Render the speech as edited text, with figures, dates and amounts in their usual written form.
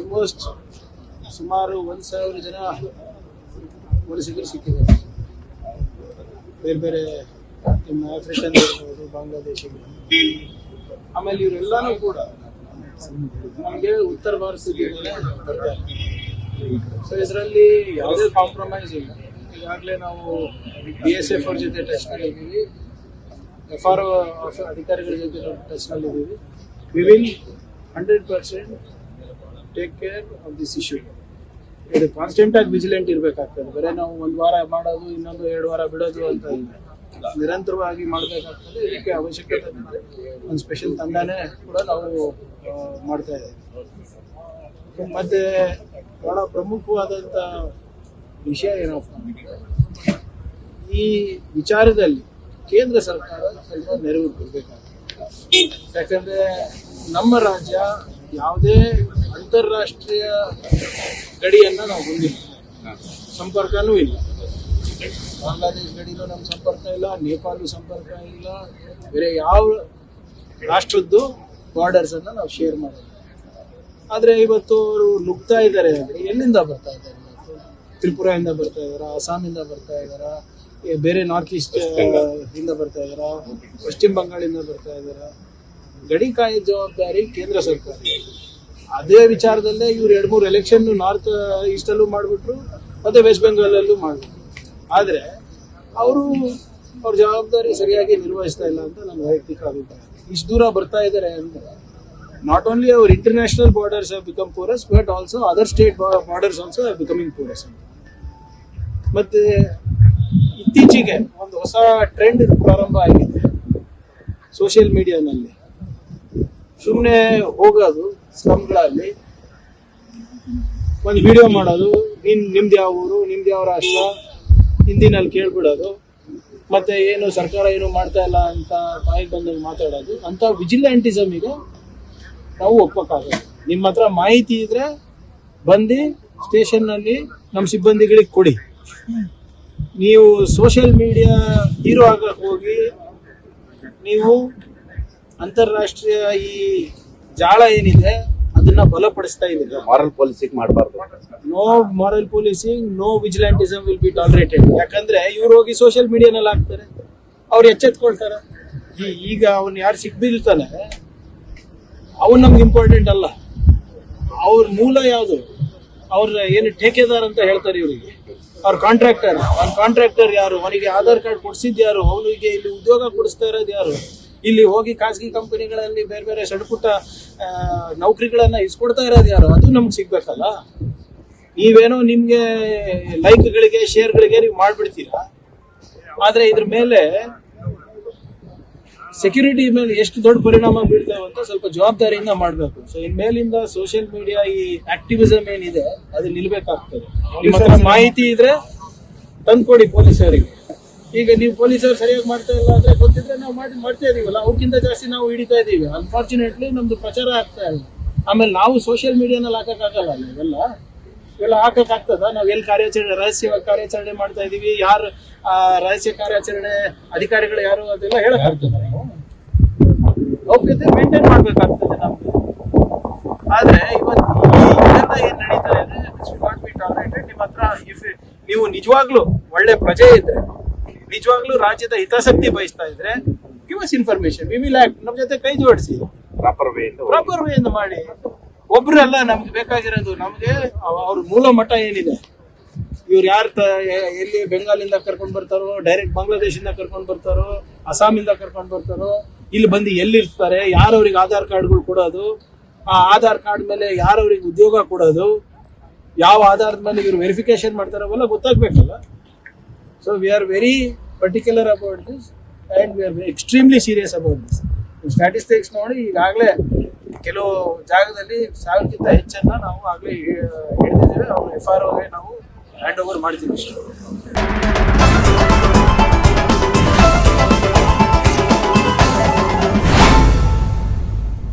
Almost ಸುಮಾರು 1,000 ಜನ ವಲಸಿಗರು ಸಿಕ್ಕಿದ್ದಾರೆ. ಬೇರೆ ಬೇರೆ ನಿಮ್ಮ ಆಫ್ರಿಕನ್ ಇರ್ಬೋದು, ಬಾಂಗ್ಲಾದೇಶಿಗಳು. ಆಮೇಲೆ ಇವರೆಲ್ಲನೂ ಕೂಡ ನಮಗೆ ಉತ್ತರ ಭಾರತದಿಂದ ಬರ್ತಾರೆ. ಸೊ ಇದರಲ್ಲಿ ಯಾವುದೇ ಕಾಂಪ್ರಮೈಸ್ ಇಲ್ಲ. ಈಗಾಗಲೇ ನಾವು BSF ಅವ್ರ ಜೊತೆ ಟಚ್ನಲ್ಲಿದ್ದೀವಿ, FRO ಅಧಿಕಾರಿಗಳ ಜೊತೆ ಟಚ್ನಲ್ಲಿದ್ದೀವಿ. We will 100% take care of this issue. ಇದು ಕಾನ್ಸ್ಟೆಂಟ್ ಆಗಿ ವಿಜಿಲೆಂಟ್ ಇರಬೇಕಾಗ್ತದೆ. ಬರೀ ನಾವು 1 ವಾರ ಮಾಡೋದು, ಇನ್ನೊಂದು 2 ವಾರ ಬಿಡೋದು ಅಂತ ಇಲ್ಲ, ನಿರಂತರವಾಗಿ ಮಾಡಬೇಕಾಗ್ತದೆ. ಇದಕ್ಕೆ ಅವಶ್ಯಕತೆ ಒಂದು ಸ್ಪೆಷಲ್ ತಂಡನೇ ಕೂಡ ನಾವು ಮಾಡ್ತಾ ಇದ್ದೀವಿ. ಮತ್ತೆ ಬಹಳ ಪ್ರಮುಖವಾದಂಥ ವಿಷಯ ಏನಪ್ಪ, ಈ ವಿಚಾರದಲ್ಲಿ ಕೇಂದ್ರ ಸರ್ಕಾರ ಸ್ವಲ್ಪ ನೆರವು ಕೊಡಬೇಕಾಗ್ತದೆ. ಯಾಕಂದರೆ ನಮ್ಮ ರಾಜ್ಯ ಯಾವುದೇ ಅಂತಾರಾಷ್ಟ್ರೀಯ ಗಡಿಯನ್ನು ನಾವು ಹೊಂದಿಲ್ಲ, ಸಂಪರ್ಕನೂ ಇಲ್ಲ. ಬಾಂಗ್ಲಾದೇಶ ಗಡಿಲೂ ನಮ್ಮ ಸಂಪರ್ಕ ಇಲ್ಲ, ನೇಪಾಳ ಸಂಪರ್ಕ ಇಲ್ಲ, ಬೇರೆ ಯಾವ ರಾಷ್ಟ್ರದ್ದು ಬಾರ್ಡರ್ಸನ್ನು ನಾವು ಶೇರ್ ಮಾಡೋದು. ಆದರೆ ಇವತ್ತು ಅವರು ನುಗ್ತಾ ಇದ್ದಾರೆ ಅಂದರೆ ಎಲ್ಲಿಂದ ಬರ್ತಾ ಇದ್ದಾರೆ? ಇವತ್ತು ತ್ರಿಪುರಾದಿಂದ ಬರ್ತಾ ಇದ್ದಾರಾ, ಅಸ್ಸಾಮಿಂದ ಬರ್ತಾ ಇದ್ದಾರಾ, ಬೇರೆ ನಾರ್ತ್ ಈಸ್ಟ್ ಇಂದ ಬರ್ತಾ ಇದ್ದಾರಾ, ಪಶ್ಚಿಮ ಬಂಗಾಳಿಂದ ಬರ್ತಾ ಇದ್ದಾರಾ? ಗಡಿ ಕಾಯೋ ಜವಾಬ್ದಾರಿ ಕೇಂದ್ರ ಸರ್ಕಾರ. ಅದೇ ವಿಚಾರದಲ್ಲೇ ಇವ್ರು 2-3 ಎಲೆಕ್ಷನ್ ನಾರ್ತ್ ಈಸ್ಟಲ್ಲೂ ಮಾಡಿಬಿಟ್ರು, ಮತ್ತು ವೆಸ್ಟ್ ಬೆಂಗಾಲಲ್ಲೂ ಮಾಡಿಬಿಟ್ರು. ಆದರೆ ಅವ್ರ ಜವಾಬ್ದಾರಿ ಸರಿಯಾಗಿ ನಿರ್ವಹಿಸ್ತಾ ಇಲ್ಲ ಅಂತ ನನ್ನ ವೈಯಕ್ತಿಕ ಅಭಿಪ್ರಾಯ. ಇಷ್ಟು ದೂರ ಬರ್ತಾ ಇದ್ದಾರೆ ಅಂದರೆ not only hour international borders have become Porus, but also other state borders also have becoming Porus ಅಂತ. ಮತ್ತು ಇತ್ತೀಚೆಗೆ ಒಂದು ಹೊಸ ಟ್ರೆಂಡ್ ಪ್ರಾರಂಭ ಆಗಿದೆ ಸೋಷಿಯಲ್ ಮೀಡಿಯಾನಲ್ಲಿ. ಸುಮ್ಮನೆ ಹೋಗೋದು ಸ್ಲಮ್ಗಳಲ್ಲಿ, ಒಂದು ವಿಡಿಯೋ ಮಾಡೋದು, ನಿಮ್ದು ಯಾವ ಊರು, ನಿಮ್ದು ಯಾವ ರಾಷ್ಟ್ರ, ಹಿಂದಿನಲ್ಲಿ ಕೇಳ್ಬಿಡೋದು, ಮತ್ತು ಏನು ಸರ್ಕಾರ ಏನು ಮಾಡ್ತಾ ಇಲ್ಲ ಅಂತ ಬಾಯಿಗೆ ಬಂದಂಗೆ ಮಾತಾಡೋದು. ಅಂಥ ವಿಜಿಲೆಂಟಿಸಮಿಗೆ ನಾವು ಒಪ್ಪಕ್ಕಾಗಲ್ಲ. ನಿಮ್ಮ ಹತ್ರ ಮಾಹಿತಿ ಇದ್ದರೆ ಬಂದು ಸ್ಟೇಷನ್ನಲ್ಲಿ ನಮ್ಮ ಸಿಬ್ಬಂದಿಗಳಿಗೆ ಕೊಡಿ. ನೀವು ಸೋಷಿಯಲ್ ಮೀಡಿಯಾ ಹೀರೋ ಆಗಕ್ಕೆ ಹೋಗಿ ನೀವು ಅಂತಾರಾಷ್ಟ್ರೀಯ ಈ ಜಾಳ ಏನಿದೆ ಅದನ್ನ ಬಲಪಡಿಸ್ತಾ ಇದ್ದೀರಾ. ಮಾರಲ್ ಪೊಲೀಸಿಂಗ್ ಮಾಡಬಾರ್ದು. No moral policing, no vigilantism will be tolerated. ಯಾಕಂದ್ರೆ ಇವ್ರು ಹೋಗಿ ಸೋಷಿಯಲ್ ಮೀಡಿಯಾನಲ್ಲಿ ಹಾಕ್ತಾರೆ, ಅವ್ರು ಎಚ್ಚೆತ್ಕೊಳ್ತಾರೆ. ಈಗ ಅವ್ನು ಯಾರು ಸಿಕ್ಬಿಲ್ತಾನೆ ಅವನು ನಮ್ಗೆ ಇಂಪಾರ್ಟೆಂಟ್ ಅಲ್ಲ. ಅವ್ರ ಮೂಲ ಯಾವುದು? ಅವ್ರ ಏನು ಠೇಕೆದಾರ್ ಅಂತ ಹೇಳ್ತಾರೆ ಇವರಿಗೆ, ಅವ್ರ ಕಾಂಟ್ರಾಕ್ಟರ್. ಅವ್ನ ಕಾಂಟ್ರಾಕ್ಟರ್ ಯಾರು? ಅವನಿಗೆ ಆಧಾರ್ ಕಾರ್ಡ್ ಕೊಡ್ಸಿದ್ದು ಯಾರು? ಅವನಿಗೆ ಇಲ್ಲಿ ಉದ್ಯೋಗ ಕೊಡಿಸ್ತಾ ಇರೋದು ಯಾರು? ಇಲ್ಲಿ ಹೋಗಿ ಖಾಸಗಿ ಕಂಪನಿಗಳಲ್ಲಿ ಬೇರೆ ಬೇರೆ ಸಣ್ಣ ಪುಟ್ಟ ನೌಕರಿಗಳನ್ನ ಇಸ್ಕೊಡ್ತಾ ಇರೋದು ಯಾರು? ಅದು ನಮ್ಗೆ ಸಿಗ್ಬೇಕಲ್ಲ. ನೀವೇನೋ ನಿಮ್ಗೆ ಲೈಕ್ಗಳಿಗೆ, ಶೇರ್ಗಳಿಗೆ ನೀವು ಮಾಡ್ಬಿಡ್ತೀರಾ, ಆದ್ರೆ ಇದ್ರ ಮೇಲೆ ಸೆಕ್ಯೂರಿಟಿ ಮೇಲೆ ಎಷ್ಟು ದೊಡ್ಡ ಪರಿಣಾಮ ಬೀಳ್ತೇವೆ ಅಂತ ಸ್ವಲ್ಪ ಜವಾಬ್ದಾರಿಯಿಂದ ಮಾಡಬೇಕು. ಸೊ ಇನ್ಮೇಲಿಂದ ಸೋಷಿಯಲ್ ಮೀಡಿಯಾ ಈ ಆಕ್ಟಿವಿಸಮ್ ಏನಿದೆ ಅದು ನಿಲ್ಬೇಕಾಗ್ತದೆ. ನಿಮ್ಮ ಹತ್ರ ಮಾಹಿತಿ ಇದ್ರೆ ತಂದ್ಕೊಡಿ ಪೊಲೀಸರಿಗೆ. ಈಗ ನೀವು ಪೊಲೀಸರು ಸರಿಯಾಗಿ ಮಾಡ್ತಾ ಇಲ್ಲ ಅಂದ್ರೆ ಗೊತ್ತಿದ್ರೆ ನಾವು ಮಾಡ್ತಾ ಇದೀವಲ್ಲ, ಅವ್ರಿಗಿಂತ ಜಾಸ್ತಿ ನಾವು ಹಿಡಿತಾ ಇದೀವಿ. ಅನ್ಫಾರ್ಚುನೇಟ್ಲಿ ನಮ್ದು ಪ್ರಚಾರ ಆಗ್ತಾ ಇಲ್ಲ. ಆಮೇಲೆ ನಾವು ಸೋಷಿಯಲ್ ಮೀಡಿಯಾನಲ್ಲಿ ಹಾಕಕ್ಕಾಗಲ್ಲ. ಇವೆಲ್ಲ ಹಾಕಕ್ಕಾಗ್ತದ? ನಾವು ಎಲ್ಲಿ ಕಾರ್ಯಾಚರಣೆ, ರಹಸ್ಯವಾಗಿ ಕಾರ್ಯಾಚರಣೆ ಮಾಡ್ತಾ ಇದೀವಿ, ಯಾರು ರಹಸ್ಯ ಕಾರ್ಯಾಚರಣೆ ಅಧಿಕಾರಿಗಳು ಯಾರು, ಅದೆಲ್ಲ ಹೇಳಕ್ಕಾಗ್ತದೆ. ನಾವು ಗೌಪ್ಯತೆ ಮೇಂಟೈನ್ ಮಾಡ್ಬೇಕಾಗ್ತದೆ ನಮ್ಗೆ. ಆದ್ರೆ ಇವತ್ತು ಇದೆಲ್ಲ ಏನ್ ನಡೀತಾ ಇದೆ, ನಿಮ್ಮ ಹತ್ರ ನೀವು ನಿಜವಾಗ್ಲೂ ಒಳ್ಳೆ ಪ್ರಜೆ ಇದ್ರೆ, ನಿಜವಾಗ್ಲೂ ರಾಜ್ಯದ ಹಿತಾಸಕ್ತಿ ಬಯಸ್ತಾ ಇದ್ರೆ, give us information, we will act. ನಮ್ಮ ಜೊತೆ ಕೈ ಜೋಡಿಸಿ, ಪ್ರಾಪರ್ ವೇ ಇಂದ ಮಾಡಿ. ಒಬ್ರಲ್ಲ ನಮ್ಗೆ ಬೇಕಾಗಿರೋದು, ನಮ್ಗೆ ಅವ್ರ ಮೂಲ ಮಠ ಏನಿದೆ, ಇವ್ರು ಯಾರು ಎಲ್ಲಿ ಬೆಂಗಾಲಿಂದ ಕರ್ಕೊಂಡ್ ಬರ್ತಾರೋ, ಡೈರೆಕ್ಟ್ ಬಾಂಗ್ಲಾದೇಶಿಂದ ಕರ್ಕೊಂಡ್ ಬರ್ತಾರೋ, ಅಸ್ಸಾಮಿಂದ ಕರ್ಕೊಂಡ್ ಬರ್ತಾರೋ, ಇಲ್ಲಿ ಬಂದು ಎಲ್ಲಿರ್ತಾರೆ, ಯಾರವ್ರಿಗೆ ಆಧಾರ್ ಕಾರ್ಡ್ಗಳು ಕೊಡೋದು, ಆ ಆಧಾರ್ ಕಾರ್ಡ್ ಮೇಲೆ ಯಾರವ್ರಿಗೆ ಉದ್ಯೋಗ ಕೊಡೋದು, ಯಾವ ಆಧಾರದ ಮೇಲೆ ಇವ್ರು ವೆರಿಫಿಕೇಶನ್ ಮಾಡ್ತಾರೋ ಅವೆಲ್ಲ ಗೊತ್ತಾಗ್ಬೇಕಲ್ಲ. So we are very particular about this and we are extremely serious about this. Statistics ನೋಡಿ ಈಗಾಗಲೇ ಕೆಲವು ಜಾಗದಲ್ಲಿ 1000ಕ್ಕಿಂತ ಹೆಚ್ಚನ್ನ ನಾವು ಆಗಲೇ ಹಿಡಿದಿದ್ದೇವೆ. ಅವ್ರು FROಗೆ ನಾವು ಹ್ಯಾಂಡ್ ಓವರ್ ಮಾಡ್ತೀವಿ ಅಷ್ಟೇ.